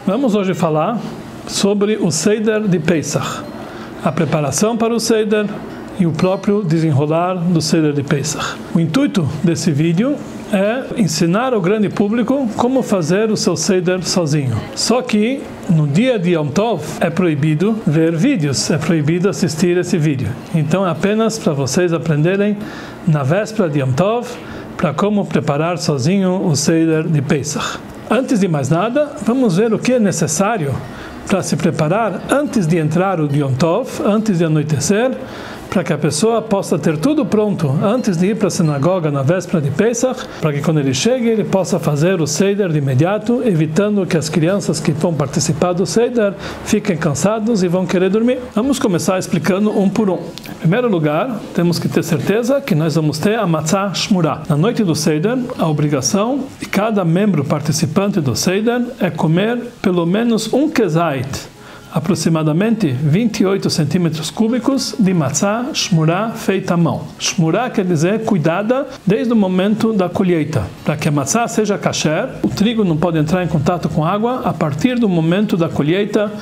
Vamos hoje falar sobre o Seder de Pesach, a preparação para o Seder e o próprio desenrolar do Seder de Pesach. O intuito desse vídeo é ensinar ao grande público como fazer o seu Seder sozinho. Só que no dia de Yom Tov é proibido ver vídeos, é proibido assistir esse vídeo. Então é apenas para vocês aprenderem na véspera de Yom Tov para como preparar sozinho o Seder de Pesach. Antes de mais nada, vamos ver o que é necessário para se preparar antes de entrar o Yom Tov, antes de anoitecer, para que a pessoa possa ter tudo pronto antes de ir para a sinagoga na véspera de Pesach, para que quando ele chegue ele possa fazer o Seder de imediato, evitando que as crianças que vão participar do Seder fiquem cansados e vão querer dormir. Vamos começar explicando um por um. Em primeiro lugar, temos que ter certeza que nós vamos ter a Matzah Shmurah. Na noite do Seder, a obrigação de cada membro participante do Seder é comer pelo menos um kezait, aproximadamente 28 centímetros cúbicos de matzá shmurá feita à mão. Shmurá quer dizer cuidada desde o momento da colheita. Para que a matzá seja kasher, o trigo não pode entrar em contato com água a partir do momento da colheita,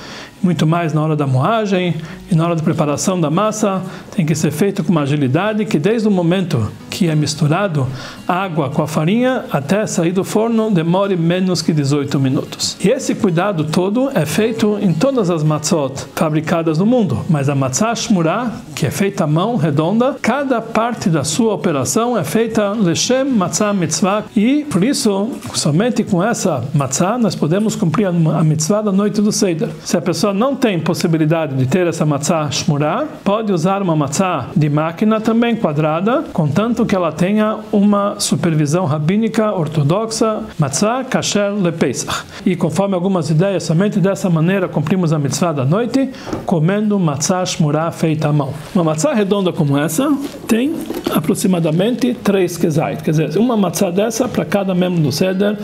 muito mais na hora da moagem e na hora da preparação da massa. Tem que ser feito com uma agilidade que desde o momento que é misturado água com a farinha até sair do forno demore menos que 18 minutos. E esse cuidado todo é feito em todas as matzot fabricadas no mundo, mas a matzah shmurá, que é feita à mão, redonda, cada parte da sua operação é feita leshem matzah mitzvah, e por isso, somente com essa matzah nós podemos cumprir a mitzvah da noite do Seder. Se a pessoa não tem possibilidade de ter essa matzah shmurá, pode usar uma matzah de máquina também quadrada, contanto que ela tenha uma supervisão rabínica ortodoxa, matzah kasher lepesach. E conforme algumas ideias, somente dessa maneira cumprimos a mitzvah da noite, comendo matzah shmurá feita à mão. Uma matzah redonda como essa tem aproximadamente 3 kezait, quer dizer, uma matzah dessa para cada membro do Seder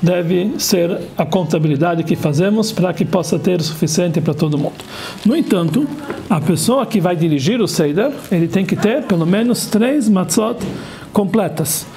deve ser a contabilidade que fazemos para que possa ter o suficiente para todo mundo. No entanto, a pessoa que vai dirigir o Seder, ele tem que ter pelo menos 3 matzot completas.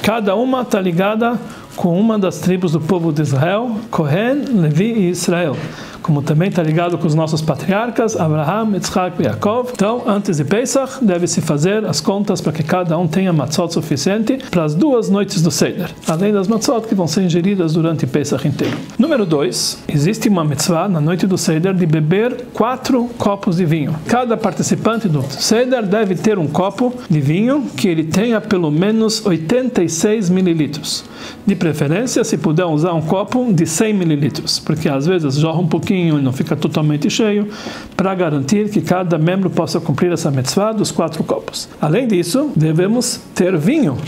Cada uma está ligada com uma das tribos do povo de Israel, Cohen, Levi e Israel. Como também está ligado com os nossos patriarcas, Abraham, Yitzhak e Yaakov. Então, antes de Pesach, deve-se fazer as contas para que cada um tenha matzot suficiente para as 2 noites do Seder, além das matzot que vão ser ingeridas durante Pesach inteiro. Número 2, existe uma mitzvah na noite do Seder de beber 4 copos de vinho. Cada participante do Seder deve ter um copo de vinho que ele tenha pelo menos 86 mililitros. De preferência, se puder usar um copo de 100 mililitros, porque às vezes jorra um pouquinho e não fica totalmente cheio, para garantir que cada membro possa cumprir essa mitzvah dos 4 copos. Além disso, devemos ter vinho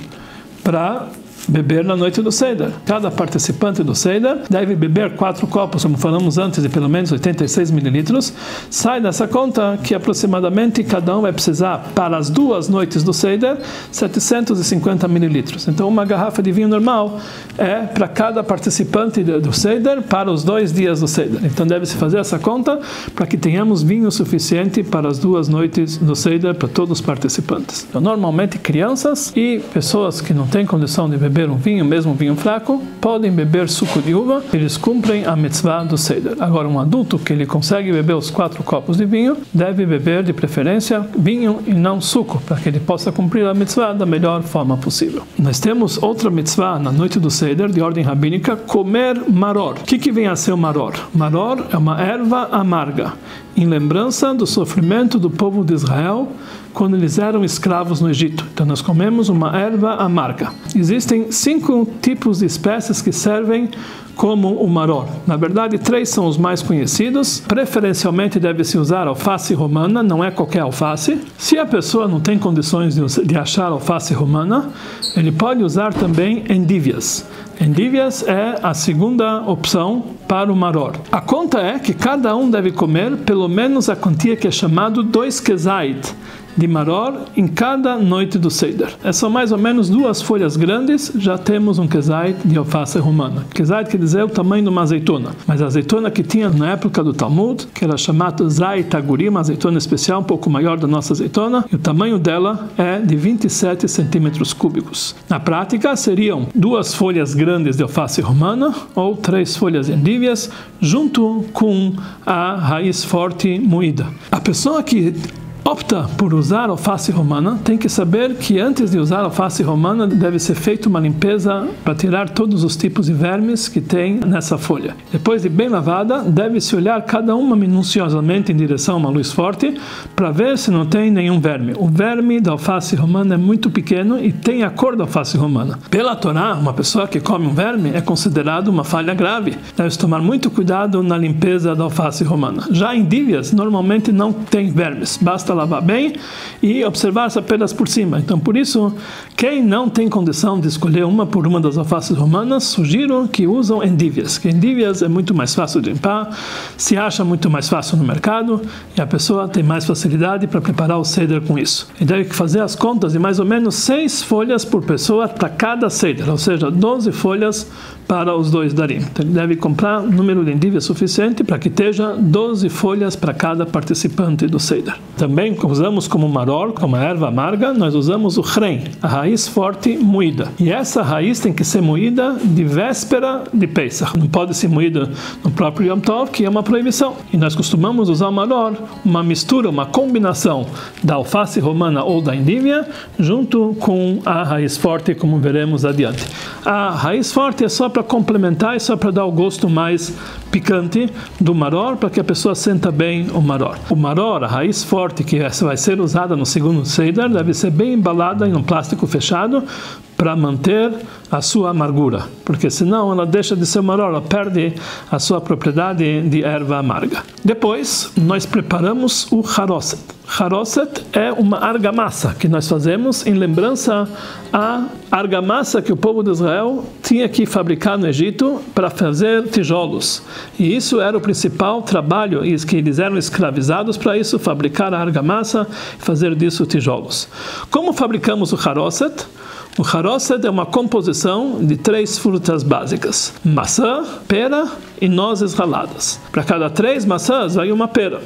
para beber na noite do Seder. Cada participante do Seder deve beber 4 copos, como falamos antes, de pelo menos 86 mililitros. Sai dessa conta que aproximadamente cada um vai precisar, para as 2 noites do Seder, 750 mililitros. Então uma garrafa de vinho normal é para cada participante do Seder para os 2 dias do Seder. Então deve-se fazer essa conta para que tenhamos vinho suficiente para as 2 noites do Seder para todos os participantes. Então, normalmente crianças e pessoas que não têm condição de beber um vinho, mesmo vinho fraco, podem beber suco de uva, eles cumprem a mitzvah do Seder. Agora, um adulto que ele consegue beber os 4 copos de vinho, deve beber de preferência vinho e não suco, para que ele possa cumprir a mitzvah da melhor forma possível. Nós temos outra mitzvah na noite do Seder, de ordem rabínica, comer maror. O que vem a ser o maror? Maror é uma erva amarga, em lembrança do sofrimento do povo de Israel quando eles eram escravos no Egito. Então nós comemos uma erva amarga. Existem 5 tipos de espécies que servem como o maror. Na verdade, 3 são os mais conhecidos. Preferencialmente deve-se usar alface romana, não é qualquer alface. Se a pessoa não tem condições de achar alface romana, ele pode usar também endívias. Endívias é a segunda opção para o maror. A conta é que cada um deve comer pelo menos a quantia que é chamado 2 kezait de maror em cada noite do Seder. São mais ou menos 2 folhas grandes, já temos um kezait de alface romana. Kezait quer dizer o tamanho de uma azeitona, mas a azeitona que tinha na época do Talmud, que era chamada zait aguri, uma azeitona especial, um pouco maior da nossa azeitona, e o tamanho dela é de 27 centímetros cúbicos. Na prática, seriam 2 folhas grandes de alface romana ou 3 folhas endívias, junto com a raiz forte moída. A pessoa que opta por usar alface romana tem que saber que antes de usar alface romana deve ser feita uma limpeza para tirar todos os tipos de vermes que tem nessa folha. Depois de bem lavada, deve-se olhar cada uma minuciosamente em direção a uma luz forte para ver se não tem nenhum verme. O verme da alface romana é muito pequeno e tem a cor da alface romana. Pela Torá, uma pessoa que come um verme é considerado uma falha grave. Deve-se tomar muito cuidado na limpeza da alface romana. Já endívias normalmente não tem vermes, basta lavar bem e observar as apenas por cima. Então, por isso, quem não tem condição de escolher uma por uma das alfaces romanas, sugiro que usam endívias. Que endívias é muito mais fácil de limpar, se acha muito mais fácil no mercado e a pessoa tem mais facilidade para preparar o Seder com isso. E deve fazer as contas de mais ou menos 6 folhas por pessoa para cada Seder, ou seja, 12 folhas para os 2 darim. Então, ele deve comprar um número de endívias suficiente para que esteja 12 folhas para cada participante do Seder. Também usamos como maror, como erva amarga, nós usamos o hrem, a raiz forte moída. E essa raiz tem que ser moída de véspera de Pesach. Não pode ser moída no próprio Yom Tov, que é uma proibição. E nós costumamos usar o maror, uma mistura, uma combinação da alface romana ou da endívia, junto com a raiz forte, como veremos adiante. A raiz forte é só para complementar e só para dar o gosto mais picante do maror, para que a pessoa sinta bem o maror. O maror, a raiz forte que vai ser usada no segundo Seder, deve ser bem embalada em um plástico fechado para manter a sua amargura, porque senão ela deixa de ser maror, ela perde a sua propriedade de erva amarga. Depois, nós preparamos o haroset. Haroset é uma argamassa que nós fazemos em lembrança à argamassa que o povo de Israel tinha que fabricar no Egito para fazer tijolos. E isso era o principal trabalho, e que eles eram escravizados para isso, fabricar a argamassa e fazer disso tijolos. Como fabricamos o haroset? O haroset é uma composição de 3 frutas básicas: maçã, pera e nozes raladas. Para cada 3 maçãs vai uma pera.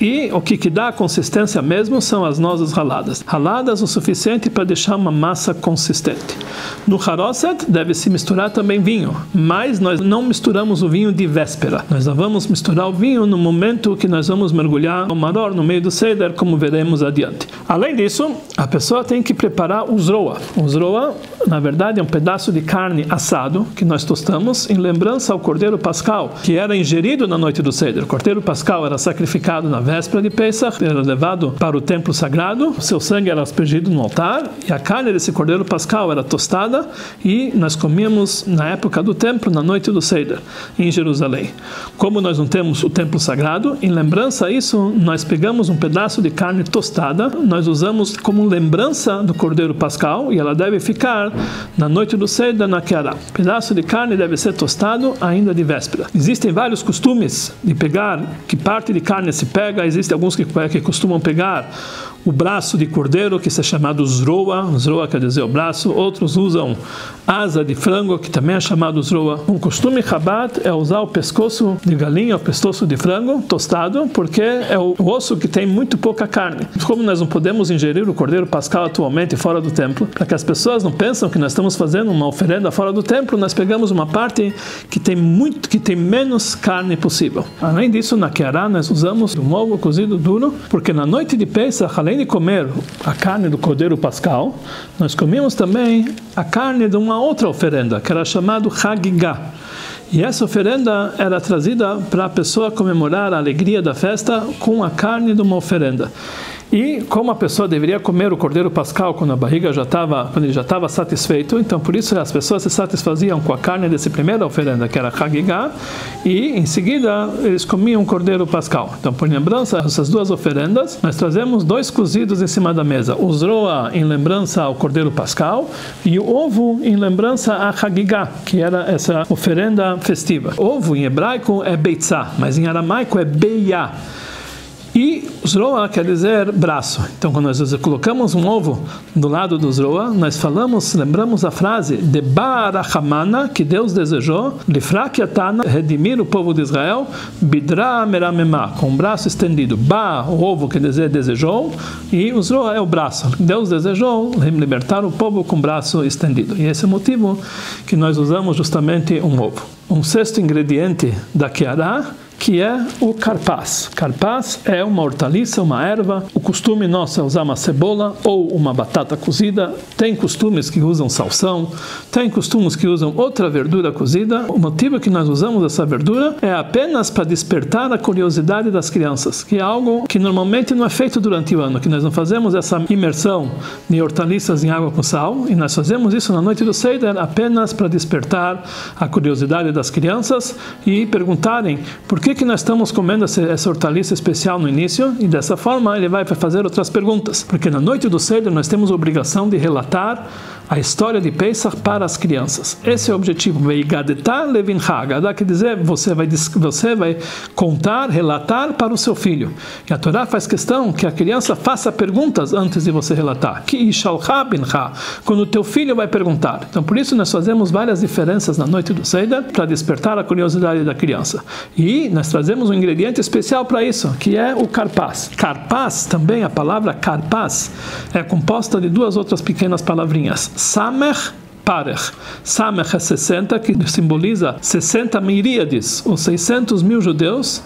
E o que dá a consistência mesmo são as nozes raladas. Raladas o suficiente para deixar uma massa consistente. No haroset deve-se misturar também vinho, mas nós não misturamos o vinho de véspera. Nós vamos misturar o vinho no momento que nós vamos mergulhar o maror no meio do Seder, como veremos adiante. Além disso, a pessoa tem que preparar o zroa. O zroa, na verdade, é um pedaço de carne assado que nós tostamos em lembrança ao cordeiro pascal, que era ingerido na noite do Seder. O cordeiro pascal era sacrificado na véspera de Pesach, era levado para o templo sagrado, seu sangue era aspergido no altar e a carne desse cordeiro pascal era tostada e nós comíamos na época do templo, na noite do Seder, em Jerusalém. Como nós não temos o templo sagrado, em lembrança a isso, nós pegamos um pedaço de carne tostada, nós usamos como lembrança do cordeiro pascal e ela deve ficar na noite do Seder na Keará. O pedaço de carne deve ser tostado ainda de véspera. Existem vários costumes de pegar, que parte de carne se pega. Existem alguns que costumam pegar o braço de cordeiro, que é chamado zroa. Zroa quer dizer o braço. Outros usam asa de frango, que também é chamado zroa. Um costume Chabad é usar o pescoço de galinha, o pescoço de frango tostado, porque é o osso que tem muito pouca carne. Como nós não podemos ingerir o cordeiro pascal atualmente fora do templo, para que as pessoas não pensam que nós estamos fazendo uma oferenda fora do templo, nós pegamos uma parte que tem menos carne possível. Além disso, na Keará nós usamos um ovo cozido duro, porque na noite de Pesach, além de comer a carne do cordeiro pascal, nós comíamos também a carne de uma outra oferenda, que era chamado Hagigah. E essa oferenda era trazida para a pessoa comemorar a alegria da festa com a carne de uma oferenda. E como a pessoa deveria comer o cordeiro pascal quando ele já estava satisfeito, então por isso as pessoas se satisfaziam com a carne dessa primeira oferenda, que era Hagigah, e em seguida eles comiam o cordeiro pascal. Então, por lembrança dessas duas oferendas, nós trazemos 2 cozidos em cima da mesa: o zroa em lembrança ao cordeiro pascal e o ovo em lembrança a Hagigah, que era essa oferenda festiva. Ovo em hebraico é beitzá, mas em aramaico é beia. E zroa quer dizer braço. Então, quando nós colocamos um ovo do lado do zroa, nós lembramos a frase de Barachamana, que Deus desejou, Lifrakiatana, redimir o povo de Israel, Bidra meramemá, com o braço estendido. Ba, o ovo, quer dizer desejou, e o zroa é o braço. Deus desejou libertar o povo com o braço estendido. E esse é o motivo que nós usamos justamente um ovo. Um sexto ingrediente da Keará, que é o carpaz. Carpaz é uma hortaliça, uma erva. O costume nosso é usar uma cebola ou uma batata cozida. Tem costumes que usam salsão, tem costumes que usam outra verdura cozida. O motivo que nós usamos essa verdura é apenas para despertar a curiosidade das crianças, que é algo que normalmente não é feito durante o ano, que nós não fazemos essa imersão de hortaliças em água com sal, e nós fazemos isso na noite do Seder apenas para despertar a curiosidade das crianças e perguntarem por que nós estamos comendo essa hortaliça especial no início, e dessa forma ele vai fazer outras perguntas, porque na noite do Seder nós temos a obrigação de relatar a história de Pesach para as crianças. Esse é o objetivo. Veigadetá levin Haggadah, quer dizer, você vai contar, relatar para o seu filho. E a Torá faz questão que a criança faça perguntas antes de você relatar. Ki ishalcha bincha, quando o teu filho vai perguntar. Então, por isso nós fazemos várias diferenças na noite do Seder para despertar a curiosidade da criança. E nós trazemos um ingrediente especial para isso, que é o carpaz. Carpaz, também a palavra carpaz, é composta de 2 outras pequenas palavrinhas. Samech, Parech. Samech é 60, que simboliza 60 miríades, ou 600 mil judeus.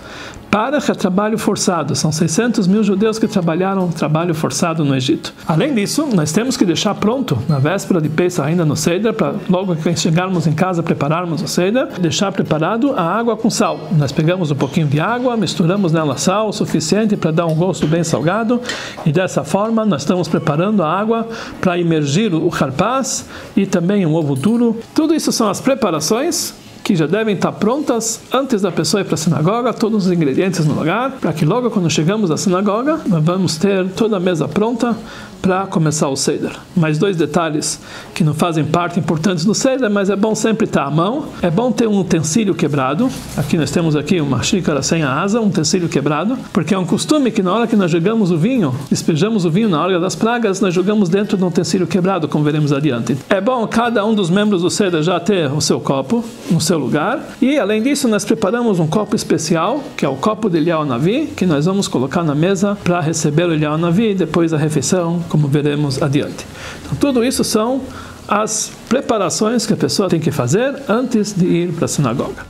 Parech é trabalho forçado, são 600 mil judeus que trabalharam trabalho forçado no Egito. Além disso, nós temos que deixar pronto, na véspera de Pesach, ainda no Seder, para logo que chegarmos em casa, prepararmos o Seder, deixar preparado a água com sal. Nós pegamos um pouquinho de água, misturamos nela sal o suficiente para dar um gosto bem salgado, e dessa forma nós estamos preparando a água para imergir o carpaz e também um ovo duro. Tudo isso são as preparações que já devem estar prontas antes da pessoa ir para a sinagoga, todos os ingredientes no lugar, para que logo quando chegamos à sinagoga, nós vamos ter toda a mesa pronta para começar o Seder. Mais 2 detalhes que não fazem parte importantes do Seder, mas é bom sempre estar à mão. É bom ter um utensílio quebrado. Aqui nós temos uma xícara sem a asa, um utensílio quebrado, porque é um costume que na hora que nós jogamos o vinho, despejamos o vinho na hora das pragas, nós jogamos dentro de um utensílio quebrado, como veremos adiante. É bom cada um dos membros do Seder já ter o seu copo no seu lugar, e além disso nós preparamos um copo especial, que é o copo de Eliyahu Navi, que nós vamos colocar na mesa para receber o Eliyahu Navi depois da refeição, como veremos adiante. Então, tudo isso são as preparações que a pessoa tem que fazer antes de ir para a sinagoga.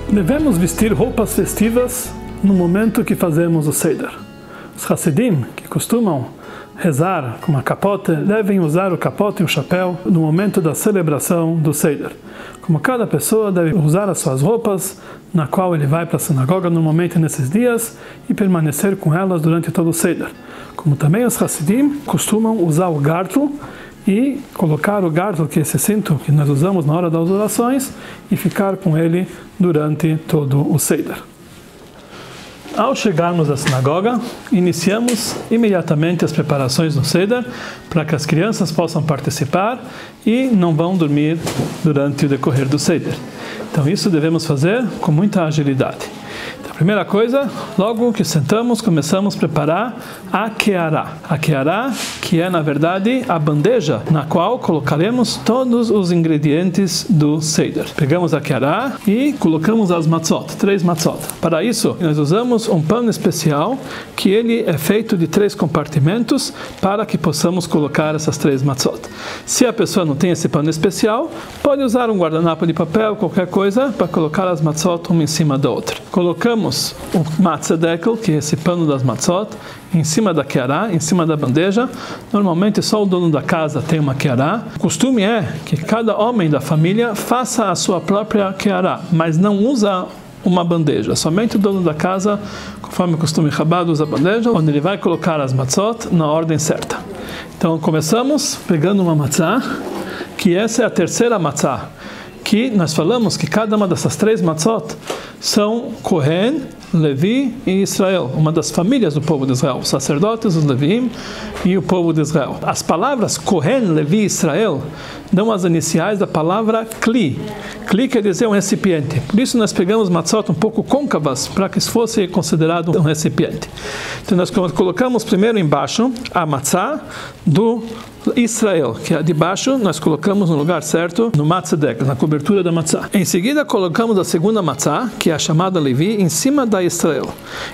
Devemos vestir roupas festivas no momento que fazemos o Seder. Os Hassidim, que costumam rezar com uma capote, devem usar o capote e o chapéu no momento da celebração do Seder. Como cada pessoa deve usar as suas roupas, na qual ele vai para a sinagoga normalmente nesses dias, e permanecer com elas durante todo o Seder. Como também os Hassidim costumam usar o gartlo e colocar o gartlo, que é esse cinto que nós usamos na hora das orações, e ficar com ele durante todo o Seder. Ao chegarmos à sinagoga, iniciamos imediatamente as preparações do Seder para que as crianças possam participar e não vão dormir durante o decorrer do Seder. Então isso devemos fazer com muita agilidade. Então, a primeira coisa, logo que sentamos, começamos a preparar a Keará. A Keará, que é na verdade a bandeja na qual colocaremos todos os ingredientes do Seder. Pegamos a Keará e colocamos as matzot, 3 matzot. Para isso, nós usamos um pano especial que ele é feito de 3 compartimentos para que possamos colocar essas 3 matzot. Se a pessoa não tem esse pano especial, pode usar um guardanapo de papel, qualquer coisa, para colocar as matzot uma em cima da outra. Colocamos o matzedekel, que é esse pano das matzot, em cima da keará, em cima da bandeja. Normalmente só o dono da casa tem uma keará. O costume é que cada homem da família faça a sua própria keará, mas não usa uma bandeja. Somente o dono da casa, conforme o costume Chabad, usa a bandeja, onde ele vai colocar as matzot na ordem certa. Então começamos pegando uma matzá, que essa é a terceira matzá, que nós falamos que cada uma dessas 3 matzot são Kohen, Levi e Israel, uma das famílias do povo de Israel, os sacerdotes, os Leviim e o povo de Israel. As palavras Kohen, Levi e Israel dão as iniciais da palavra Kli. Kli quer dizer um recipiente. Por isso nós pegamos matzot um pouco côncavas para que fosse considerado um recipiente. Então nós colocamos primeiro embaixo a matzá do Israel, que é de baixo, nós colocamos no lugar certo, no matzedek, na cobertura da matzá. Em seguida colocamos a segunda matzá, que é a chamada Levi, em cima da Israel.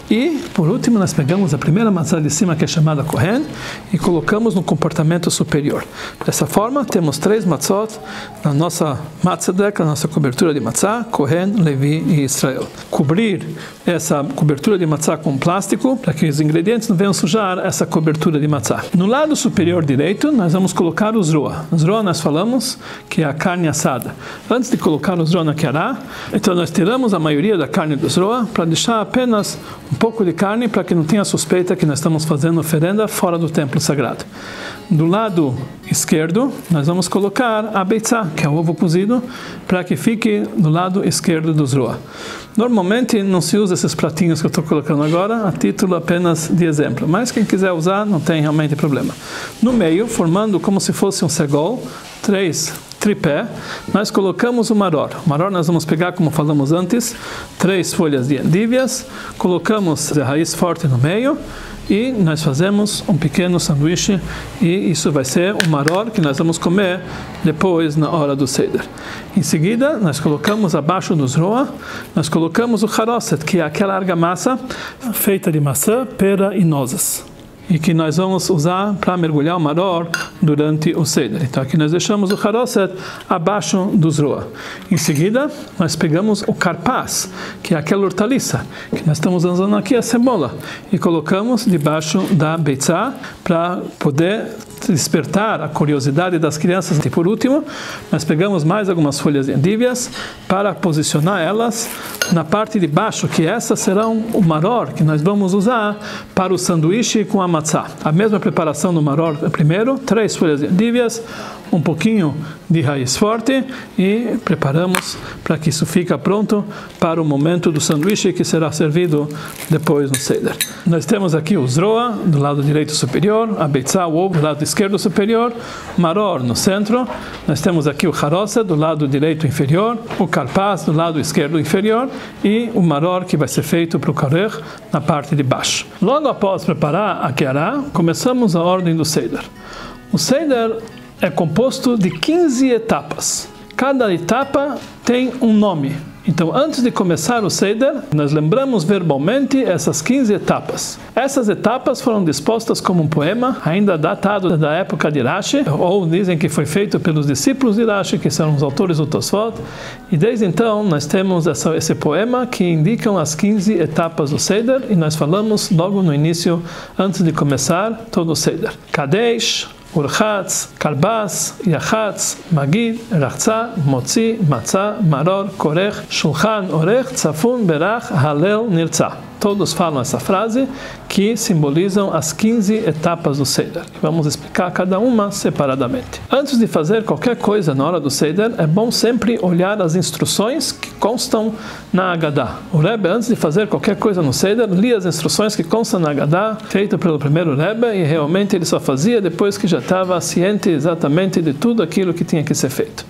E, por último, nós pegamos a primeira matzá de cima, que é chamada Kohen, e colocamos no comportamento superior. Dessa forma, temos 3 matzot na nossa matzedek, na nossa cobertura de matzá, Kohen, Levi e Israel. Cobrir essa cobertura de matzá com plástico, para que os ingredientes não venham sujar essa cobertura de matzá. No lado superior direito, nós vamos colocar o zroa. O zroa nós falamos que é a carne assada. Antes de colocar o zroa na keará, então nós tiramos a maioria da carne do zroa para deixar apenas um pouco de carne para que não tenha suspeita que nós estamos fazendo oferenda fora do templo sagrado. Do lado esquerdo, nós vamos colocar a beitzá, que é o ovo cozido, para que fique do lado esquerdo do zroa. Normalmente não se usa esses pratinhos que eu estou colocando agora, a título apenas de exemplo, mas quem quiser usar não tem realmente problema. No meio, formando como se fosse um segol, 3 tripé, nós colocamos o maror. O maror nós vamos pegar, como falamos antes, 3 folhas de endívias, colocamos a raiz forte no meio, e nós fazemos um pequeno sanduíche, e isso vai ser o maror que nós vamos comer depois na hora do Seder. Em seguida, nós colocamos abaixo do zroa, nós colocamos o haroset, que é aquela argamassa feita de maçã, pera e nozes, e que nós vamos usar para mergulhar o maror durante o Seder. Então aqui nós deixamos o haroset abaixo do zroa. Em seguida, nós pegamos o carpaz, que é aquela hortaliça, que nós estamos usando aqui a cebola, e colocamos debaixo da beitzá para poder despertar a curiosidade das crianças. E por último, nós pegamos mais algumas folhas de endívias para posicionar elas na parte de baixo, que essas serão o maror que nós vamos usar para o sanduíche com a matzá. A mesma preparação do maror primeiro, 3 folhas de endívias, um pouquinho de raiz forte, e preparamos para que isso fique pronto para o momento do sanduíche que será servido depois no Seder. Nós temos aqui o zroa do lado direito superior, a beitzá, o ovo, do lado esquerdo superior, maror no centro, nós temos aqui o haroset do lado direito inferior, o carpaz do lado esquerdo inferior e o maror que vai ser feito para o karer na parte de baixo. Logo após preparar a keará, começamos a ordem do Seder. O Seder é composto de 15 etapas. Cada etapa tem um nome. Então, antes de começar o Seder, nós lembramos verbalmente essas 15 etapas. Essas etapas foram dispostas como um poema, ainda datado da época de Rashi, ou dizem que foi feito pelos discípulos de Rashi, que são os autores do Tosfot. E desde então, nós temos esse poema que indicam as 15 etapas do Seder, e nós falamos logo no início, antes de começar todo o Seder. Kadesh, Urchatz, Kalbas, Yachatz, Magid, Rachza, Motzi, Matzah, Maror, Korech, Shulchan, Orech, Tzafun, Berach, Halel, Nirtzah. Todos falam essa frase que simbolizam as 15 etapas do Seder. Vamos explicar cada uma separadamente. Antes de fazer qualquer coisa na hora do Seder, é bom sempre olhar as instruções que constam na Haggadah. O Rebbe, antes de fazer qualquer coisa no Seder, lia as instruções que constam na Haggadah, feita pelo primeiro Rebbe, e realmente ele só fazia depois que já estava ciente exatamente de tudo aquilo que tinha que ser feito.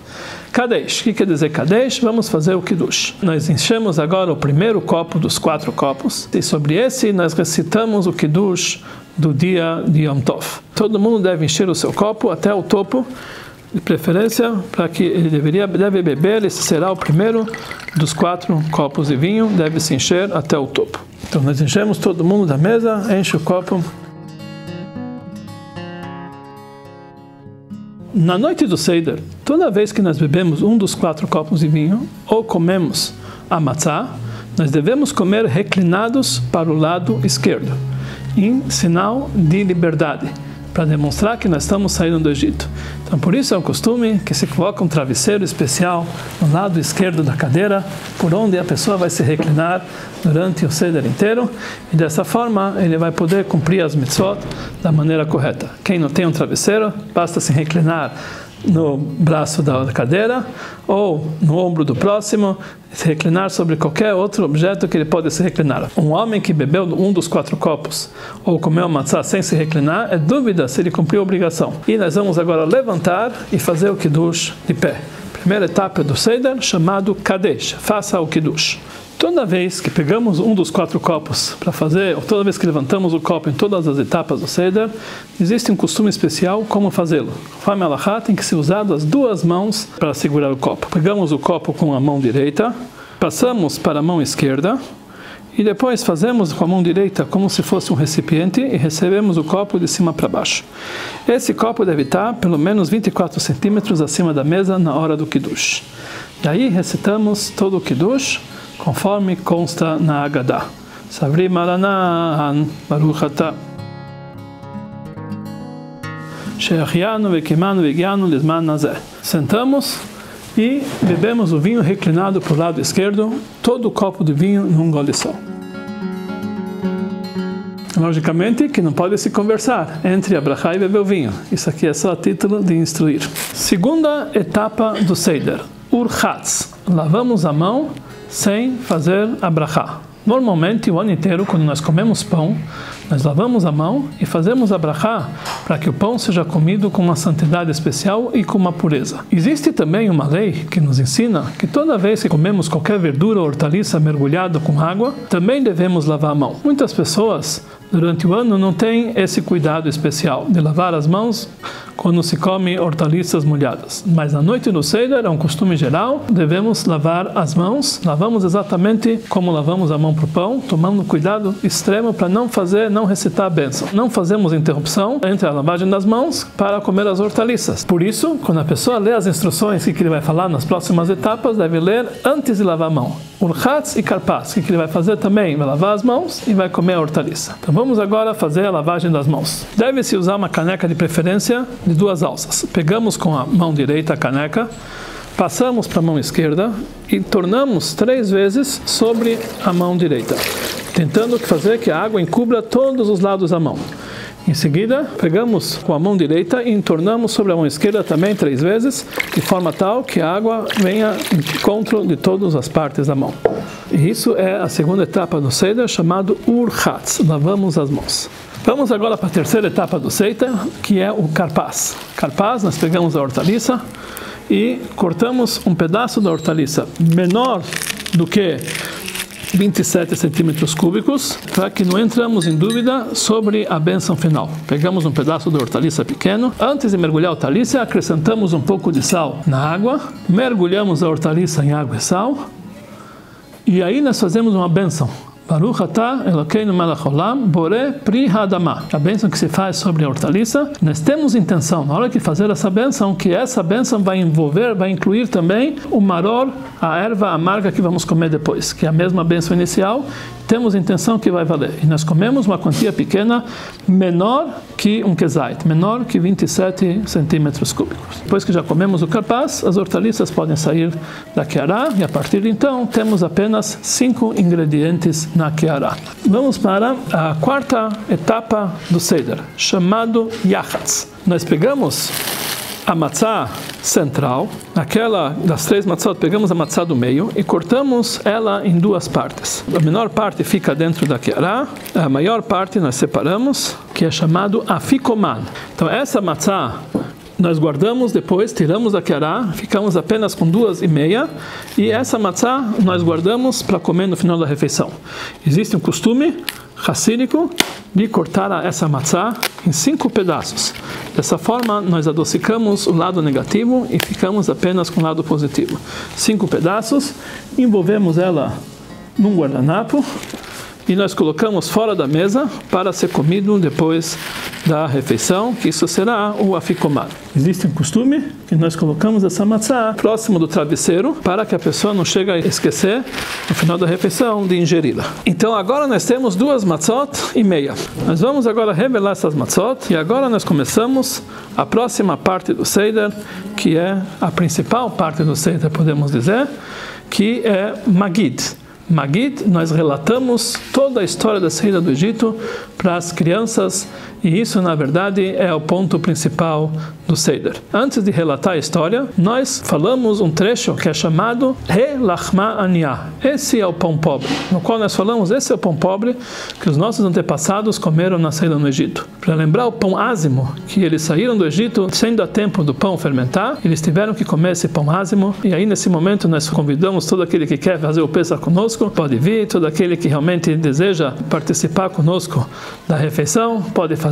Kadesh. O que quer dizer Kadesh? Vamos fazer o Kiddush. Nós enchemos agora o primeiro copo dos 4 copos, e sobre esse nós recitamos o Kiddush do dia de Yom Tov. Todo mundo deve encher o seu copo até o topo, de preferência para que ele deve beber, esse será o primeiro dos 4 copos de vinho, deve se encher até o topo. Então nós enchemos todo mundo da mesa, enche o copo. Na noite do Seder, toda vez que nós bebemos um dos 4 copos de vinho ou comemos a matzá, nós devemos comer reclinados para o lado esquerdo, em sinal de liberdade, para demonstrar que nós estamos saindo do Egito. Então, por isso é um costume que se coloca um travesseiro especial no lado esquerdo da cadeira, por onde a pessoa vai se reclinar durante o Seder inteiro, e dessa forma ele vai poder cumprir as mitzvot da maneira correta. Quem não tem um travesseiro, basta se reclinar no braço da cadeira ou no ombro do próximo, se reclinar sobre qualquer outro objeto que ele pode se reclinar. Um homem que bebeu um dos 4 copos ou comeu matzá sem se reclinar, é dúvida se ele cumpriu a obrigação. E nós vamos agora levantar e fazer o Kiddush de pé. Primeira etapa do Seder, chamado Kadesh, faça o Kiddush. Toda vez que pegamos um dos 4 copos para fazer, ou toda vez que levantamos o copo em todas as etapas do Seder, existe um costume especial como fazê-lo. Conforme a Halachá, tem que ser usado as 2 mãos para segurar o copo. Pegamos o copo com a mão direita, passamos para a mão esquerda, e depois fazemos com a mão direita como se fosse um recipiente e recebemos o copo de cima para baixo. Esse copo deve estar pelo menos 24 centímetros acima da mesa na hora do Kiddush. Daí recitamos todo o Kiddush, conforme consta na Haggadah. Savri Maranan, Baruch Atah. She'achianu ve'kimanu ve'gianu lizman nazeh. Sentamos e bebemos o vinho reclinado para o lado esquerdo, todo o copo de vinho num gole só. Logicamente que não pode se conversar entre a brachá e beber o vinho. Isso aqui é só a título de instruir. Segunda etapa do Seder, Urchatz. Lavamos a mão sem fazer a brachá. Normalmente, o ano inteiro, quando nós comemos pão, nós lavamos a mão e fazemos a brachá para que o pão seja comido com uma santidade especial e com uma pureza. Existe também uma lei que nos ensina que toda vez que comemos qualquer verdura ou hortaliça mergulhado com água, também devemos lavar a mão. Muitas pessoas, durante o ano, não têm esse cuidado especial de lavar as mãos quando se come hortaliças molhadas. Mas na noite do Seder, é um costume geral, devemos lavar as mãos. Lavamos exatamente como lavamos a mão para o pão, tomando cuidado extremo para não recitar a bênção. Não fazemos interrupção entre a lavagem das mãos para comer as hortaliças. Por isso, quando a pessoa lê as instruções que ele vai falar nas próximas etapas, deve ler antes de lavar a mão. Urchatz e karpas, que ele vai fazer também, vai lavar as mãos e vai comer a hortaliça. Então vamos agora fazer a lavagem das mãos. Deve-se usar uma caneca de preferência de 2 alças. Pegamos com a mão direita a caneca, passamos para a mão esquerda e tornamos 3 vezes sobre a mão direita, tentando fazer que a água encubra todos os lados da mão. Em seguida, pegamos com a mão direita e entornamos sobre a mão esquerda também 3 vezes, de forma tal que a água venha em encontro de todas as partes da mão. E isso é a segunda etapa do Seder, chamado Urchatz, lavamos as mãos. Vamos agora para a terceira etapa do Seder, que é o karpas. Karpas, nós pegamos a hortaliça e cortamos um pedaço da hortaliça menor do que 27 centímetros cúbicos, para que não entramos em dúvida sobre a bênção final. Pegamos um pedaço de hortaliça pequeno. Antes de mergulhar a hortaliça, acrescentamos um pouco de sal na água, mergulhamos a hortaliça em água e sal, e aí nós fazemos uma bênção. Baruch Atah Elokeinu melech haolam borei pri ha'adamah. A bênção que se faz sobre a hortaliça. Nós temos intenção, na hora de fazer essa bênção, que essa bênção vai incluir também o maror, a erva amarga que vamos comer depois, que é a mesma bênção inicial. Temos intenção que vai valer. E nós comemos uma quantia pequena, menor que um kezait, menor que 27 centímetros cúbicos. Depois que já comemos o karpas, as hortaliças podem sair da keará, e a partir de então temos apenas 5 ingredientes na keará. Vamos para a quarta etapa do Seder, chamado Yachatz. Nós pegamos a matzá central, aquela das 3 matzot, pegamos a matzá do meio e cortamos ela em 2 partes. A menor parte fica dentro da keará, a maior parte nós separamos, que é chamado afikoman. Então essa matzá nós guardamos depois, tiramos da keará, ficamos apenas com 2,5, e essa matzá nós guardamos para comer no final da refeição. Existe um costume hassídico de cortar essa matzá em 5 pedaços. Dessa forma, nós adocicamos o lado negativo e ficamos apenas com o lado positivo. 5 pedaços, envolvemos ela num guardanapo e nós colocamos fora da mesa para ser comido depois da refeição, que isso será o afikomar. Existe um costume que nós colocamos essa matzá próximo do travesseiro para que a pessoa não chegue a esquecer no final da refeição de ingeri-la. Então agora nós temos 2 matzot e meia. Nós vamos agora revelar essas matzot e agora nós começamos a próxima parte do Seder, que é a principal parte do Seder, podemos dizer, que é Magid. Magid, nós relatamos toda a história da saída do Egito para as crianças e isso, na verdade, é o ponto principal do Seder. Antes de relatar a história, nós falamos um trecho que é chamado He Lachma Aniah. Esse é o pão pobre, no qual nós falamos, esse é o pão pobre que os nossos antepassados comeram na saída no Egito. Para lembrar o pão ázimo, que eles saíram do Egito sem dar tempo do pão fermentar, eles tiveram que comer esse pão ázimo, e aí nesse momento nós convidamos todo aquele que quer fazer o Pesach conosco, pode vir, todo aquele que realmente deseja participar conosco da refeição, pode fazer,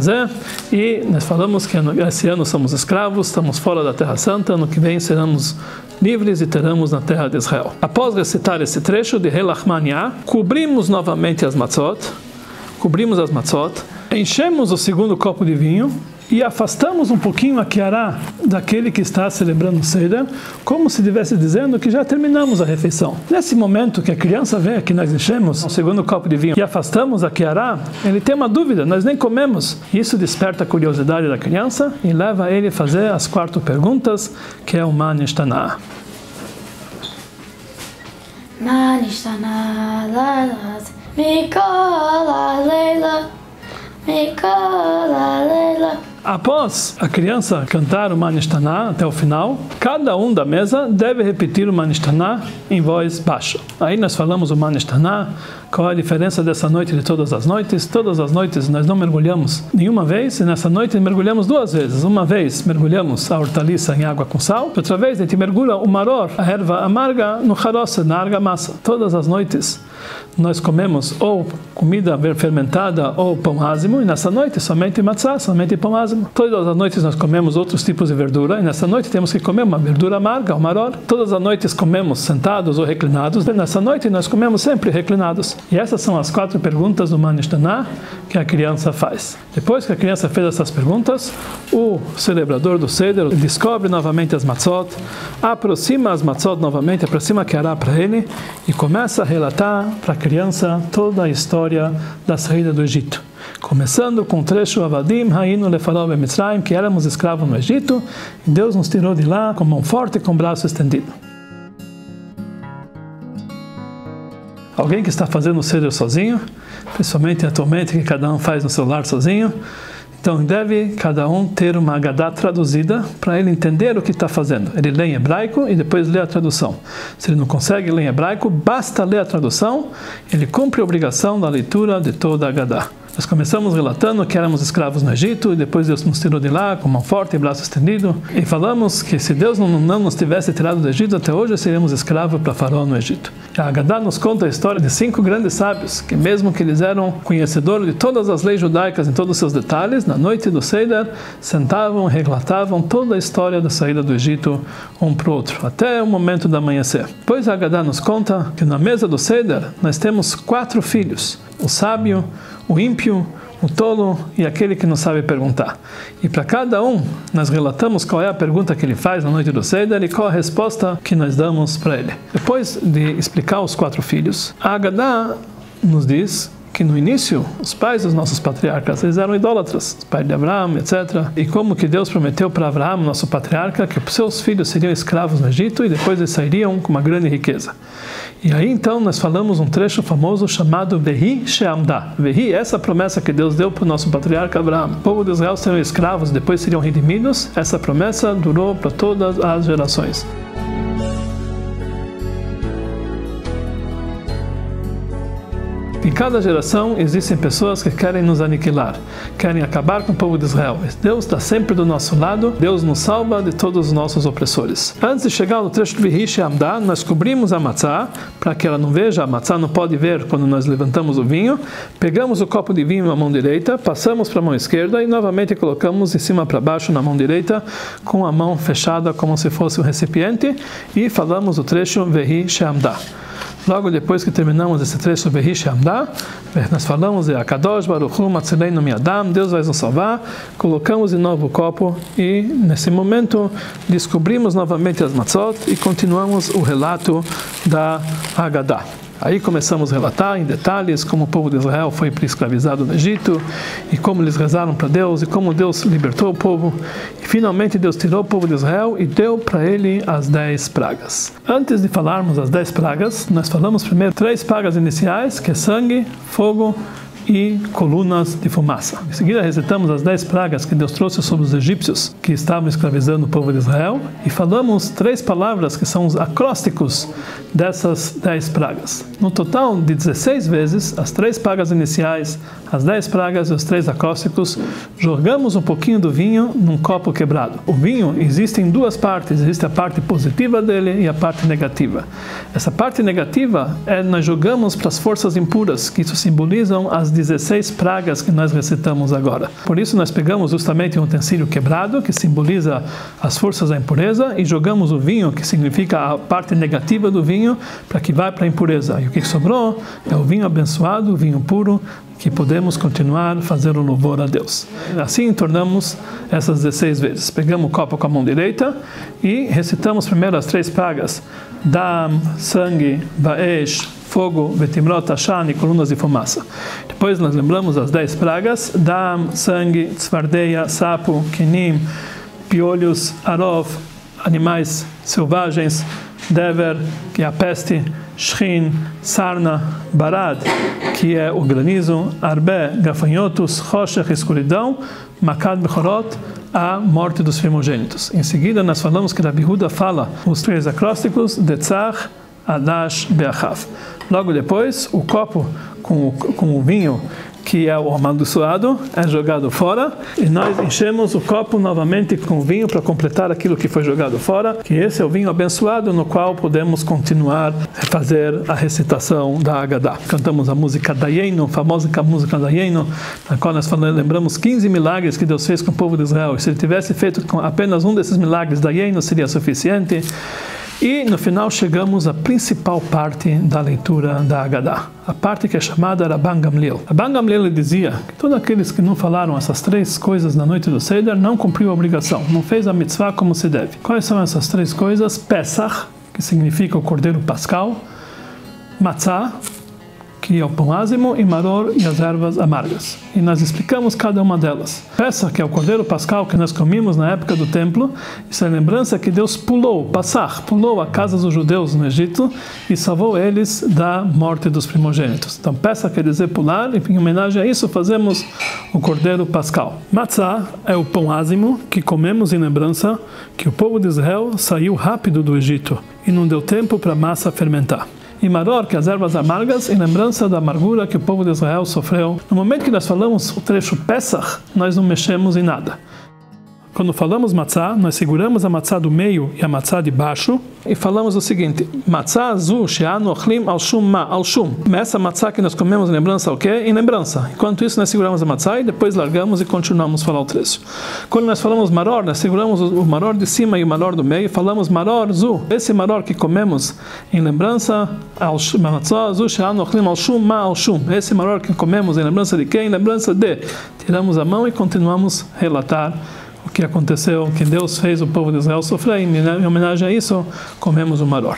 e nós falamos que esse ano somos escravos, estamos fora da Terra Santa, ano que vem seremos livres e teremos na terra de Israel. Após recitar esse trecho de He Lachma Aniah, cobrimos novamente as matzot, enchemos o segundo copo de vinho e afastamos um pouquinho a Kiará daquele que está celebrando o Seder, como se estivesse dizendo que já terminamos a refeição. Nesse momento que a criança vê que nós enchemos o segundo copo de vinho e afastamos a Kiará, ele tem uma dúvida, nós nem comemos. Isso desperta a curiosidade da criança e leva ele a fazer as 4 perguntas, que é o Ma Nishtanah. Ma Nishtanah Lalat Mikol HaLeila Mikol HaLeila. Após a criança cantar o Ma Nishtanah até o final, cada um da mesa deve repetir o Ma Nishtanah em voz baixa. Aí nós falamos o Ma Nishtanah, qual é a diferença dessa noite de todas as noites. Todas as noites nós não mergulhamos nenhuma vez, e nessa noite mergulhamos 2 vezes. Uma vez mergulhamos a hortaliça em água com sal, outra vez a gente mergulha o maror, a erva amarga, no haroset, na argamassa. Todas as noites nós comemos ou comida fermentada ou pão ázimo, e nessa noite somente matzá, somente pão ázimo. Todas as noites nós comemos outros tipos de verdura, e nessa noite temos que comer uma verdura amarga, o maror. Todas as noites comemos sentados ou reclinados, e nessa noite nós comemos sempre reclinados. E essas são as 4 perguntas do Ma Nishtanah que a criança faz. Depois que a criança fez essas perguntas, o celebrador do Seder descobre novamente as matzot, aproxima as matzot novamente, aproxima a Kiará para ele e começa a relatar para a criança toda a história da saída do Egito. Começando com o trecho Avadim Hainu Lefaró Bemitzrayim, que éramos escravos no Egito, e Deus nos tirou de lá com mão forte e com o braço estendido. Alguém que está fazendo o Seder sozinho, principalmente atualmente que cada um faz no celular sozinho, então deve cada um ter uma Agadá traduzida para ele entender o que está fazendo. Ele lê em hebraico e depois lê a tradução. Se ele não consegue ler em hebraico, basta ler a tradução, ele cumpre a obrigação da leitura de toda a Agadá. Nós começamos relatando que éramos escravos no Egito e depois Deus nos tirou de lá com mão forte e braço estendido. E falamos que se Deus não nos tivesse tirado do Egito, até hoje seríamos escravos para Faraó no Egito. A Agadá nos conta a história de 5 grandes sábios, que mesmo que eles eram conhecedores de todas as leis judaicas em todos os seus detalhes, na noite do Seder, sentavam e relatavam toda a história da saída do Egito um para o outro, até o momento do amanhecer. Pois a Agadá nos conta que na mesa do Seder nós temos 4 filhos, o sábio, o ímpio, o tolo e aquele que não sabe perguntar. E para cada um, nós relatamos qual é a pergunta que ele faz na noite do Seder e qual a resposta que nós damos para ele. Depois de explicar os 4 filhos, a Agadá nos diz que no início, os pais dos nossos patriarcas, eles eram idólatras, os pais de Abraão, etc. E como que Deus prometeu para Abraão, nosso patriarca, que os seus filhos seriam escravos no Egito e depois eles sairiam com uma grande riqueza. E aí então nós falamos um trecho famoso chamado Vehi She'amda. Vehi, essa promessa que Deus deu para o nosso patriarca Abraão. O povo de Israel seriam escravos, depois seriam redimidos. Essa promessa durou para todas as gerações. Em cada geração existem pessoas que querem nos aniquilar, querem acabar com o povo de Israel. Deus está sempre do nosso lado, Deus nos salva de todos os nossos opressores. Antes de chegar no trecho do Vehi She'amda, nós cobrimos a matzá, para que ela não veja, a matzá não pode ver quando nós levantamos o vinho, pegamos o copo de vinho na mão direita, passamos para a mão esquerda e novamente colocamos de cima para baixo na mão direita, com a mão fechada como se fosse um recipiente, e falamos o trecho Vehi She'amda. Logo depois que terminamos esse trecho Vehi She'amda, nós falamos de Akadosh Baruch Hu Matzileinu Mi'adam, Deus vai nos salvar, colocamos de novo o copo e nesse momento descobrimos novamente as matzot e continuamos o relato da Haggadah. Aí começamos a relatar em detalhes como o povo de Israel foi escravizado no Egito e como eles rezaram para Deus e como Deus libertou o povo. E finalmente Deus tirou o povo de Israel e deu para ele as 10 pragas. Antes de falarmos as 10 pragas, nós falamos primeiro 3 pragas iniciais, que é sangue, fogo e colunas de fumaça. Em seguida recitamos as 10 pragas que Deus trouxe sobre os egípcios que estavam escravizando o povo de Israel e falamos 3 palavras que são os acrósticos dessas 10 pragas. No total de 16 vezes, as 3 pragas iniciais, as 10 pragas e os 3 acrósticos, jogamos um pouquinho do vinho num copo quebrado. O vinho existe em 2 partes, existe a parte positiva dele e a parte negativa. Essa parte negativa nós jogamos para as forças impuras, que isso simbolizam as 16 pragas que nós recitamos agora. Por isso nós pegamos justamente um utensílio quebrado, que simboliza as forças da impureza, e jogamos o vinho, que significa a parte negativa do vinho, para que vá para a impureza. E o que sobrou é o vinho abençoado, o vinho puro, que podemos continuar a fazer o louvor a Deus. Assim tornamos essas 16 vezes. Pegamos o copo com a mão direita e recitamos primeiro as 3 pragas: Dam, sangue, Baesh, fogo, Vetimrot, Ashan e colunas de fumaça. Depois nós lembramos as 10 pragas: Dam, sangue, Tzvardeia, sapo, Kenim, piolhos, Arov, animais selvagens, Dever, que é a peste, Shrin, sarna, Barad, que é o granizo, Arbe, gafanhotos, Choshech, escuridão, Makad Bechorot, a morte dos primogênitos. Em seguida nós falamos que Rabi Huda fala os 3 acrósticos, Detzach, Adash, Beachav. Logo depois, o copo com o vinho, que é o amaldiçoado, é jogado fora, e nós enchemos o copo novamente com vinho para completar aquilo que foi jogado fora, que esse é o vinho abençoado no qual podemos continuar a fazer a recitação da Haggadah. Cantamos a música Dayenu, a famosa música Dayenu, na qual nós lembramos 15 milagres que Deus fez com o povo de Israel, e se ele tivesse feito com apenas um desses milagres, Dayenu seria suficiente. E no final chegamos à principal parte da leitura da Haggadah, a parte que é chamada Rabban Gamliel. Rabban Gamliel dizia que todos aqueles que não falaram essas 3 coisas na noite do Seder não cumpriu a obrigação, não fez a mitzvah como se deve. Quais são essas 3 coisas? Pesach, que significa o cordeiro pascal, Matzah, que é o pão ázimo, e Maror, e as ervas amargas. E nós explicamos cada uma delas. Pesach, que é o cordeiro pascal que nós comíamos na época do templo, isso é a lembrança que Deus pulou a casa dos judeus no Egito e salvou eles da morte dos primogênitos. Então Pesach quer dizer pular, e em homenagem a isso fazemos o cordeiro pascal. Matzah é o pão ázimo que comemos em lembrança que o povo de Israel saiu rápido do Egito e não deu tempo para a massa fermentar. E Maror, que as ervas amargas, em lembrança da amargura que o povo de Israel sofreu. No momento que nós falamos o trecho Pesach, nós não mexemos em nada. Quando falamos matzá, nós seguramos a matzá do meio e a matzá de baixo e falamos o seguinte: matzá zu she'anu ochlim al shum ma, al shum. Essa matzá que nós comemos em lembrança ao quê? Em lembrança. Enquanto isso, nós seguramos a matzá e depois largamos e continuamos a falar o trecho. Quando nós falamos maror, nós seguramos o maror de cima e o maror do meio e falamos maror zu. Esse maror que comemos em lembrança ao matzá zu she'anu ochlim al shum ma, al shum. Esse maror que comemos em lembrança de quem? Em lembrança de. Tiramos a mão e continuamos a relatar o que aconteceu, que Deus fez o povo de Israel sofrer, em homenagem a isso, comemos o maror.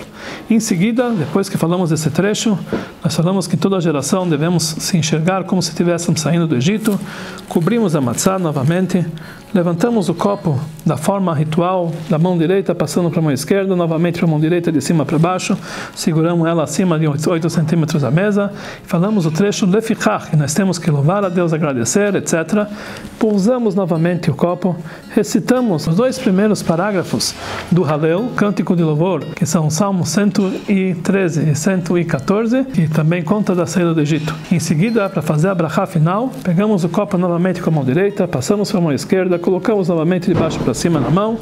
Em seguida, depois que falamos desse trecho, nós falamos que toda geração devemos se enxergar como se estivéssemos saindo do Egito, cobrimos a matzá novamente, Levantamos o copo da forma ritual, da mão direita passando para a mão esquerda, novamente para a mão direita de cima para baixo, seguramos ela acima de 8 centímetros da mesa, falamos o trecho Lefichach, que nós temos que louvar a Deus, agradecer, etc. Pousamos novamente o copo, recitamos os 2 primeiros parágrafos do Halel, Cântico de Louvor, que são o Salmo 113 e 114, que também conta da saída do Egito. Em seguida, para fazer a brachá final, pegamos o copo novamente com a mão direita, passamos para a mão esquerda, colocamos novamente de baixo para cima na mão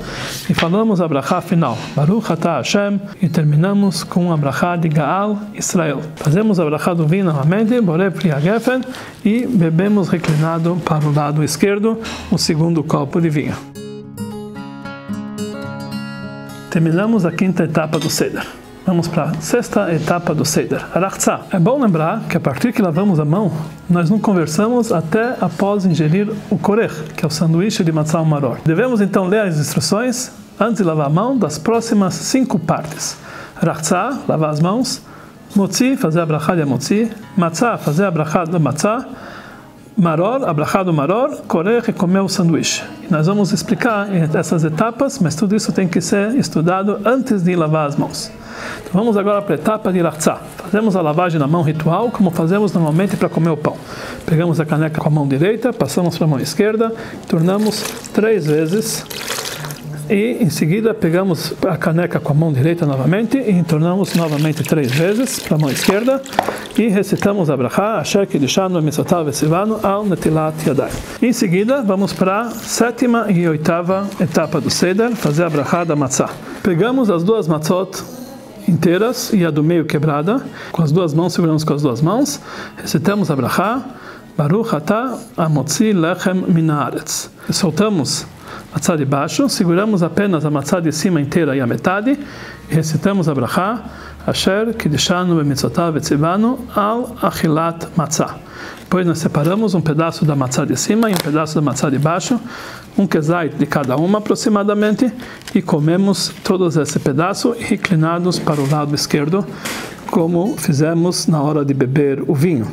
e falamos a brachá final, Baruch Atah Hashem, e terminamos com a brachá de Gaal Israel. Fazemos a brachá do vinho novamente, Borei Pri HaGefen, e bebemos reclinado para o lado esquerdo o segundo copo de vinho. Terminamos a 5ª etapa do Seder. Vamos para a 6ª etapa do Seder, Arachtzá. É bom lembrar que a partir que lavamos a mão, nós não conversamos até após ingerir o korech, que é o sanduíche de matzah maror. Devemos então ler as instruções antes de lavar a mão das próximas 5 partes. Arachtzá, lavar as mãos. Motzi, fazer a brachá de motzi. Matzah, fazer a brachá da matzah. Maror, a brachá do maror. Korech, comer o sanduíche. E nós vamos explicar essas etapas, mas tudo isso tem que ser estudado antes de lavar as mãos. Então vamos agora para a etapa de Arachtzá. Fazemos a lavagem na mão ritual, como fazemos normalmente para comer o pão. Pegamos a caneca com a mão direita, passamos para a mão esquerda, tornamos 3 vezes. E em seguida pegamos a caneca com a mão direita novamente e entornamos novamente 3 vezes para a mão esquerda e recitamos a brachá, Asher Kiddushanu Mitzvotav Vetzivanu al Netilat Yadayim. Em seguida vamos para a 7ª e 8ª etapa do Seder, fazer a brachá da matzah. Pegamos as 2 matzot inteiras e a do meio quebrada, com as 2 mãos, seguramos com as 2 mãos, recitamos a brachá, Baruch Atah Amotzi Lechem Min Haaretz. Soltamos a matzá de baixo, seguramos apenas a matzá de cima inteira e a metade, e recitamos a brachá, Asher Kiddushanu B'mitzvotav Vetzivanu al Achilat Matzah. Depois nós separamos um pedaço da matzá de cima e um pedaço da matzá de baixo, um kezait de cada uma aproximadamente, e comemos todos esse pedaço reclinados para o lado esquerdo, como fizemos na hora de beber o vinho.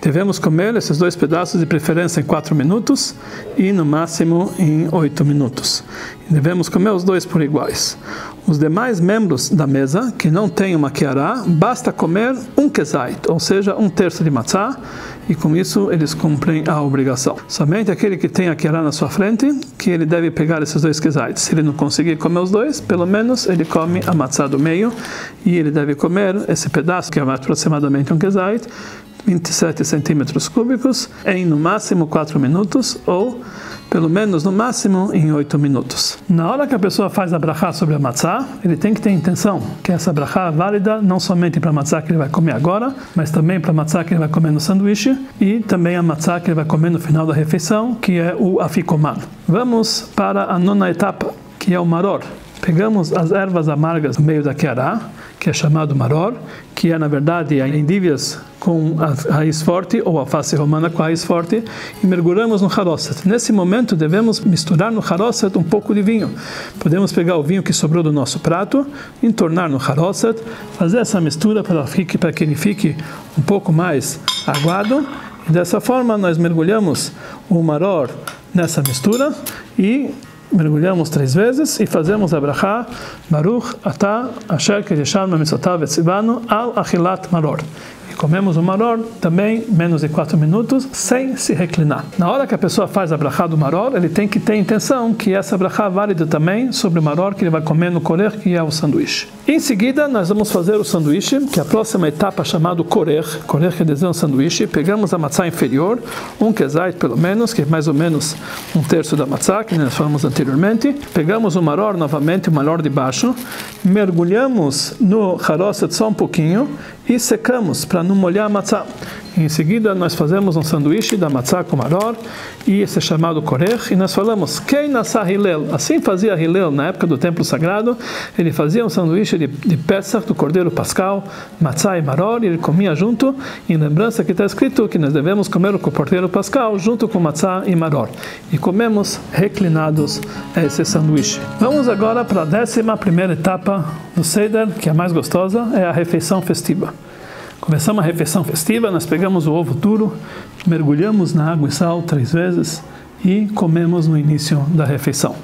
Devemos comer esses 2 pedaços de preferência em 4 minutos e no máximo em 8 minutos. Devemos comer os 2 por iguais. Os demais membros da mesa que não têm uma kiará, basta comer um kezait, ou seja, 1/3 de matzá, e com isso eles cumprem a obrigação. Somente aquele que tem a kiará na sua frente, que ele deve pegar esses 2 kezaites. Se ele não conseguir comer os 2, pelo menos ele come a matzá do meio, e ele deve comer esse pedaço, que é aproximadamente um kezait, 27 centímetros cúbicos, em no máximo 4 minutos, ou pelo menos no máximo em 8 minutos. Na hora que a pessoa faz a brachá sobre a matzá, ele tem que ter intenção que essa brachá é válida não somente para a matzá que ele vai comer agora, mas também para a matzá que ele vai comer no sanduíche e também a matzá que ele vai comer no final da refeição, que é o afikoman. Vamos para a 9ª etapa, que é o maror. Pegamos as ervas amargas no meio da kiará, que é chamado maror, que é na verdade endívias com a raiz forte ou a face romana com a raiz forte, e mergulhamos no haroset. Nesse momento devemos misturar no haroset um pouco de vinho. Podemos pegar o vinho que sobrou do nosso prato, entornar no haroset, fazer essa mistura para que ele fique um pouco mais aguado, e dessa forma nós mergulhamos o maror nessa mistura e mergulhamos 3 vezes e fazemos a brachá Baruch Atah Asher Kiddushanu B'mitzvotav Vetzivanu al Achilat Maror. E comemos o maror também menos de 4 minutos sem se reclinar. Na hora que a pessoa faz a brachá do maror, ele tem que ter intenção que essa brachá é válida também sobre o maror que ele vai comer no korech, que é o sanduíche. Em seguida, nós vamos fazer o sanduíche, que é a próxima etapa chamada korech. Korech quer dizer um sanduíche. Pegamos a matzá inferior, um kezait pelo menos, que é mais ou menos 1/3 da matzá, que nós falamos anteriormente. Pegamos o maror novamente, o maror de baixo, mergulhamos no haroset só um pouquinho e secamos para não molhar a matzá. Em seguida, nós fazemos um sanduíche da matzá com maror, e esse é chamado korech, e nós falamos, Kei Nassah Hillel, assim fazia Hillel na época do templo sagrado, ele fazia um sanduíche de Pesach, do cordeiro pascal, matzá e maror, e ele comia junto, em lembrança que está escrito que nós devemos comer o cordeiro pascal junto com matzá e maror, e comemos reclinados esse sanduíche. Vamos agora para a 11ª etapa do Seder, que é a mais gostosa, é a refeição festiva. Começamos a refeição festiva, nós pegamos o ovo duro, mergulhamos na água e sal 3 vezes, e comemos no início da refeição.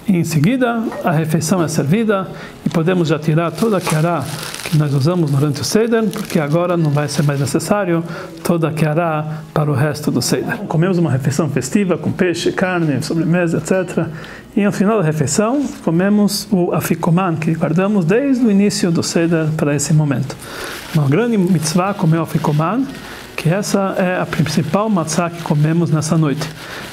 Em seguida, a refeição é servida e podemos já tirar toda a kiará que nós usamos durante o Seder, porque agora não vai ser mais necessário toda a kiará para o resto do Seder. Comemos uma refeição festiva com peixe, carne, sobremesa, etc. E no final da refeição, comemos o afikoman, que guardamos desde o início do Seder para esse momento. Uma grande mitzvah comer o afikoman, que essa é a principal matzah que comemos nessa noite.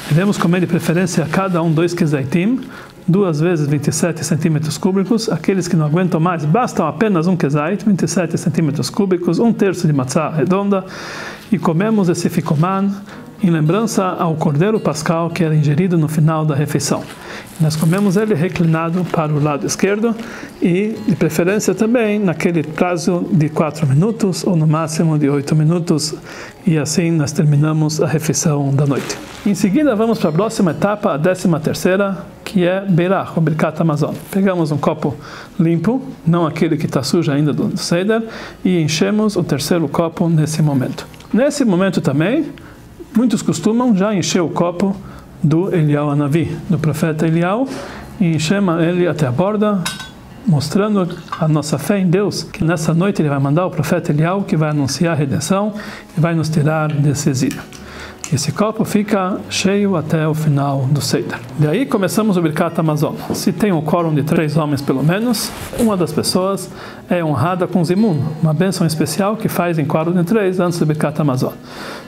Devemos comer de preferência a cada 2 kezaitim, 2 vezes 27 centímetros cúbicos. Aqueles que não aguentam mais, bastam apenas 1 kezait, 27 centímetros cúbicos, 1/3 de matzah redonda, e comemos esse fikoman em lembrança ao cordeiro pascal que era ingerido no final da refeição. Nós comemos ele reclinado para o lado esquerdo e, de preferência também, naquele prazo de 4 minutos ou no máximo de 8 minutos, e assim nós terminamos a refeição da noite. Em seguida, vamos para a próxima etapa, a 13ª, que é Beirach, ou Birkat Hamazon. Pegamos um copo limpo, não aquele que está sujo ainda do Seder, e enchemos o 3º copo nesse momento. Nesse momento também, muitos costumam já encher o copo do Eliyahu Hanavi, do profeta Eliyahu, e enchemos ele até a borda, mostrando a nossa fé em Deus, que nessa noite ele vai mandar o profeta Eliyahu, que vai anunciar a redenção e vai nos tirar desse exílio. Esse copo fica cheio até o final do Seder. Daí começamos o Birkat Hamazon. Se tem um quórum de 3 homens pelo menos, uma das pessoas é honrada com zimun, uma bênção especial que faz em quórum de 3 antes do Birkat Hamazon.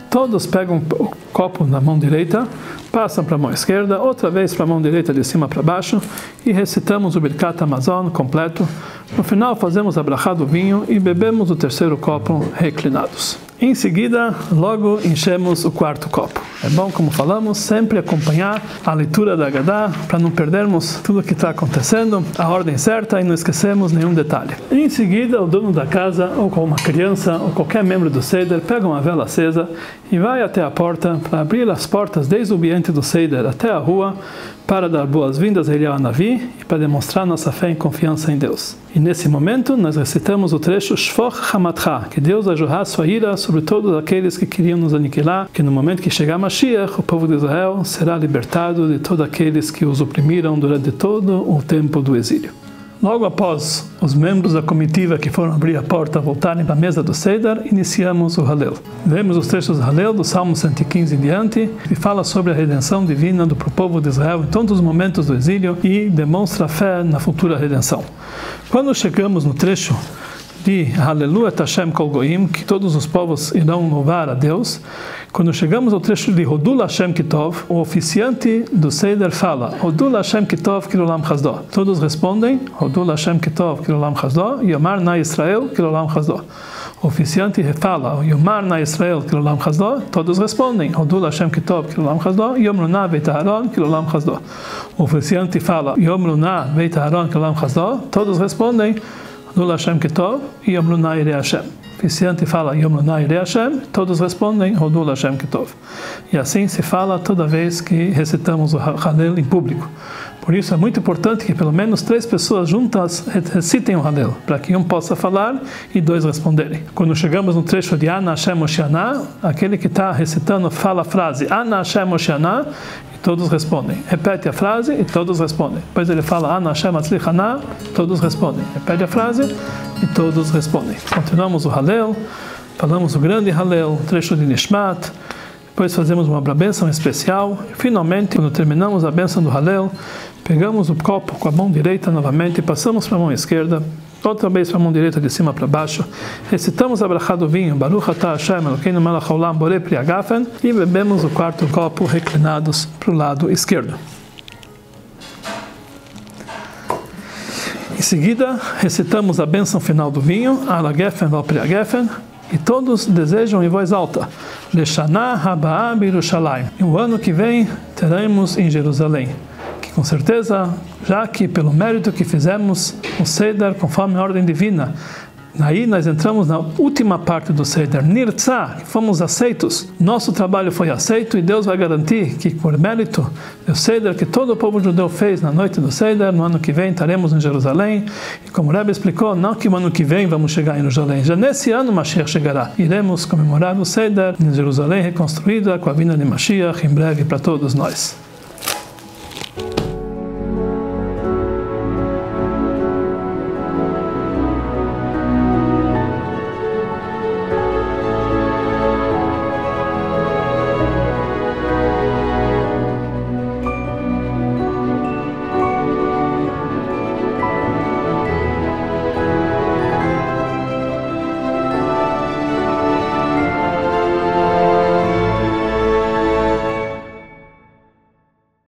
Todos pegam o copo na mão direita, passam para a mão esquerda, outra vez para a mão direita de cima para baixo e recitamos o Birkat Hamazon completo. No final fazemos a brachá do vinho e bebemos o 3º copo reclinados. Em seguida, logo enchemos o 4º copo. É bom, como falamos, sempre acompanhar a leitura da Haggadah para não perdermos tudo o que está acontecendo, a ordem certa e não esquecemos nenhum detalhe. Em seguida, o dono da casa, ou com uma criança, ou qualquer membro do Seder, pega uma vela acesa e vai até a porta para abrir as portas desde o ambiente do Seder até a rua, para dar boas-vindas a Eliyahu Hanavi e para demonstrar nossa fé e confiança em Deus. E nesse momento nós recitamos o trecho Shfoch Hamatcha, que Deus vai jorrar sua ira sobre todos aqueles que queriam nos aniquilar, que no momento que chegar Mashiach, o povo de Israel será libertado de todos aqueles que os oprimiram durante todo o tempo do exílio. Logo após os membros da comitiva que foram abrir a porta voltarem para a mesa do Seder, iniciamos o Halel. Lemos os trechos do Halel, do Salmo 115 em diante, que fala sobre a redenção divina do povo de Israel em todos os momentos do exílio e demonstra a fé na futura redenção. Quando chegamos no trecho de Hallelu et Hashem kol goim, que todos os povos irão louvar a Deus, quando chegamos ao trecho de Hodul Hashem Kitov, o oficiante do Seder fala Hodul Hashem Kitov Kilolam Chasdo. Todos respondem Hodul Hashem Kitov Kilolam Chasdo, Yomar na Israel Kilolam Chasdo. O oficiante fala Yomar na Israel Kilolam Chasdo, todos respondem Hodul Hashem Kitov Kilolam Chasdo, Yomru na Beit Aharon Kilolam Chasdo. O oficiante fala Yomru na Beit Aharon Kilolam Chasdo, todos respondem Hodul Hashem Kitov e Yomru na Irei Hashem. O oficiante fala Yom Lunah Irei Hashem, todos respondem Hodul Hashem Kitov. E assim se fala toda vez que recitamos o Halel em público. Por isso é muito importante que pelo menos 3 pessoas juntas recitem o Halel, para que um possa falar e 2 responderem. Quando chegamos no trecho de Ana Hashem Oshiana, aquele que está recitando fala a frase Ana Hashem Oshiana, e todos respondem. Repete a frase e todos respondem. Depois ele fala Ana Hashem Atzlichana, todos respondem. Repete a frase e todos respondem. Continuamos o Halel, falamos o grande Halel, trecho de Nishmat, depois fazemos uma bênção especial e finalmente, quando terminamos a bênção do Halel, pegamos o copo com a mão direita novamente, passamos para a mão esquerda, outra vez para a mão direita de cima para baixo, recitamos a brachá do vinho, Baruch atah Hashem Elokeinu melech haolam borei pri hagafen, e bebemos o 4º copo reclinados para o lado esquerdo. Em seguida, recitamos a bênção final do vinho, Ala Gefen val pri hagafen, e todos desejam em voz alta, Leshana haba'ah b'Yerushalayim, e o ano que vem teremos em Jerusalém. Com certeza, já que pelo mérito que fizemos o Seder conforme a ordem divina, Aí nós entramos na última parte do Seder, Nirtzah, que fomos aceitos. Nosso trabalho foi aceito e Deus vai garantir que, por mérito do Seder que todo o povo judeu fez na noite do Seder, no ano que vem estaremos em Jerusalém. E como o Rebbe explicou, não que no ano que vem vamos chegar em Jerusalém, já nesse ano Mashiach chegará. Iremos comemorar o Seder em Jerusalém reconstruída com a vinda de Mashiach em breve para todos nós.